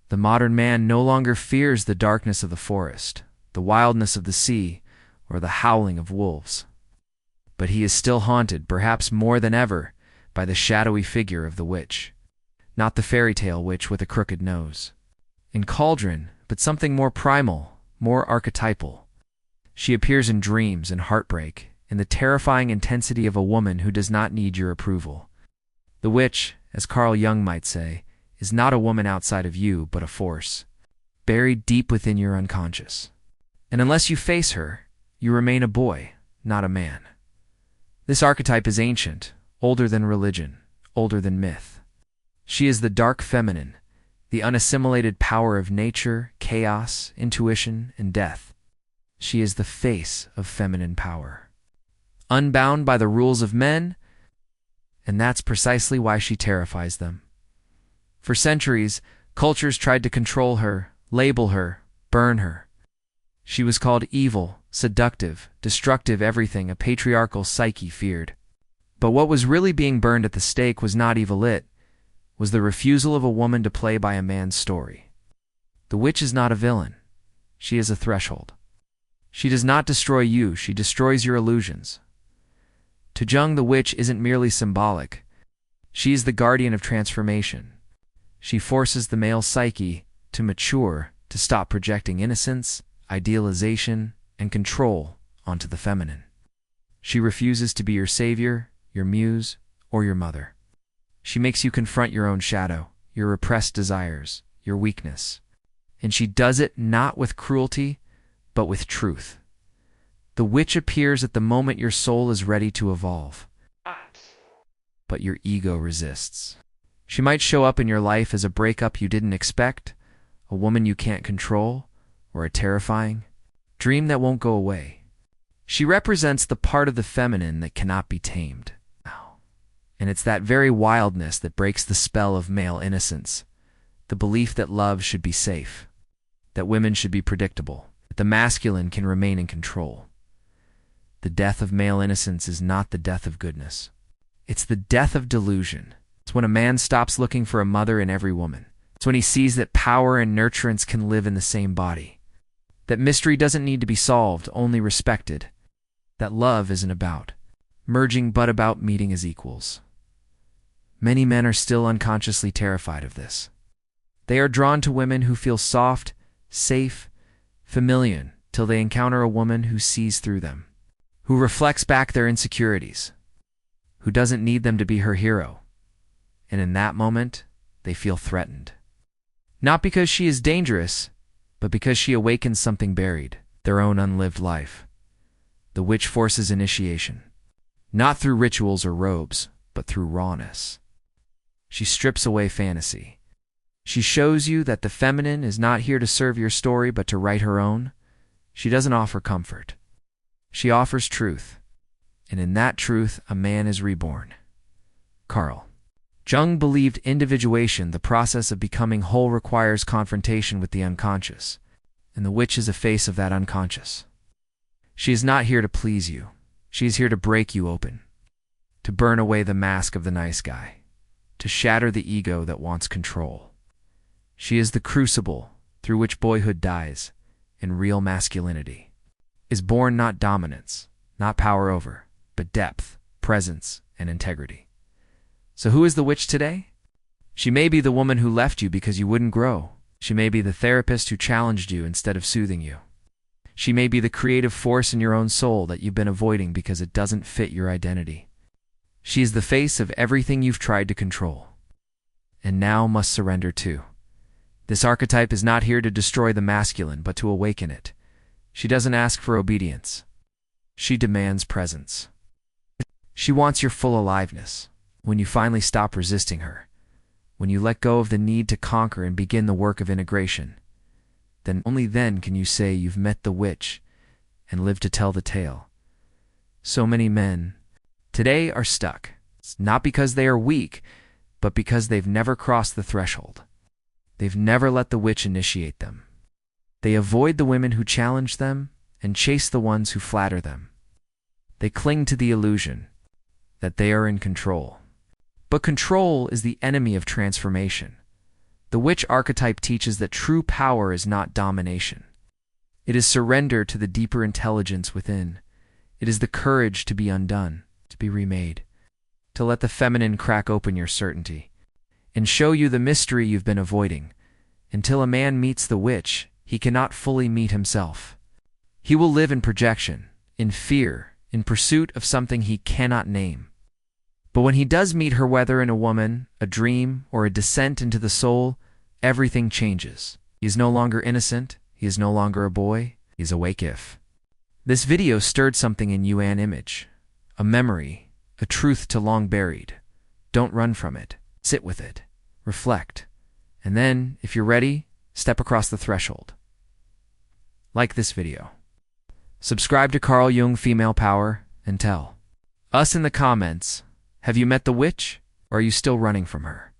The modern man no longer fears the darkness of the forest, the wildness of the sea, or the howling of wolves. But he is still haunted, perhaps more than ever, by the shadowy figure of the witch. Not the fairy tale witch with a crooked nose and cauldron, but something more primal, more archetypal. She appears in dreams and heartbreak, in the terrifying intensity of a woman who does not need your approval. The witch, as Carl Jung might say, is not a woman outside of you, but a force, buried deep within your unconscious. And unless you face her, you remain a boy, not a man. This archetype is ancient, older than religion, older than myth. She is the dark feminine, the unassimilated power of nature, chaos, intuition, and death. She is the face of feminine power, unbound by the rules of men, and that's precisely why she terrifies them. For centuries, cultures tried to control her, label her, burn her. She was called evil, seductive, destructive, everything a patriarchal psyche feared. But what was really being burned at the stake was not evil, it was the refusal of a woman to play by a man's story. The witch is not a villain. She is a threshold. She does not destroy you, she destroys your illusions. To Jung, the witch isn't merely symbolic. She is the guardian of transformation. She forces the male psyche to mature, to stop projecting innocence, idealization, and control onto the feminine. She refuses to be your savior, your muse, or your mother. She makes you confront your own shadow, your repressed desires, your weakness. And she does it not with cruelty, but with truth. The witch appears at the moment your soul is ready to evolve, but your ego resists. She might show up in your life as a breakup you didn't expect, a woman you can't control, or a terrifying dream that won't go away. She represents the part of the feminine that cannot be tamed. And it's that very wildness that breaks the spell of male innocence, the belief that love should be safe, that women should be predictable, that the masculine can remain in control. The death of male innocence is not the death of goodness. It's the death of delusion. It's when a man stops looking for a mother in every woman. It's when he sees that power and nurturance can live in the same body. That mystery doesn't need to be solved, only respected. That love isn't about merging, but about meeting as equals. Many men are still unconsciously terrified of this. They are drawn to women who feel soft, safe, familiar, till they encounter a woman who sees through them, who reflects back their insecurities, who doesn't need them to be her hero. And in that moment, they feel threatened. Not because she is dangerous, but because she awakens something buried, their own unlived life. The witch forces initiation, not through rituals or robes, but through rawness. She strips away fantasy. She shows you that the feminine is not here to serve your story, but to write her own. She doesn't offer comfort. She offers truth. And in that truth, a man is reborn. Carl Jung believed individuation, the process of becoming whole, requires confrontation with the unconscious, and the witch is a face of that unconscious. She is not here to please you. She is here to break you open, to burn away the mask of the nice guy, to shatter the ego that wants control. She is the crucible through which boyhood dies, and real masculinity is born, not dominance, not power over, but depth, presence, and integrity. So who is the witch today? She may be the woman who left you because you wouldn't grow. She may be the therapist who challenged you instead of soothing you. She may be the creative force in your own soul that you've been avoiding because it doesn't fit your identity. She is the face of everything you've tried to control, and now must surrender to. This archetype is not here to destroy the masculine, but to awaken it. She doesn't ask for obedience. She demands presence. She wants your full aliveness. When you finally stop resisting her, when you let go of the need to conquer and begin the work of integration, then only then can you say you've met the witch and lived to tell the tale. So many men today are stuck. It's not because they are weak, but because they've never crossed the threshold. They've never let the witch initiate them. They avoid the women who challenge them and chase the ones who flatter them. They cling to the illusion that they are in control. But control is the enemy of transformation. The witch archetype teaches that true power is not domination. It is surrender to the deeper intelligence within. It is the courage to be undone, to be remade, to let the feminine crack open your certainty and show you the mystery you've been avoiding. Until a man meets the witch, he cannot fully meet himself. He will live in projection, in fear, in pursuit of something he cannot name. But when he does meet her, whether in a woman, a dream, or a descent into the soul, everything changes. He is no longer innocent. He is no longer a boy. He is awake. If this video stirred something in you, an image, a memory, a truth to long buried, don't run from it. Sit with it. Reflect. And then, if you're ready, step across the threshold. Like this video. Subscribe to Carl Jung Female Power and tell us in the comments, have you met the witch, or are you still running from her?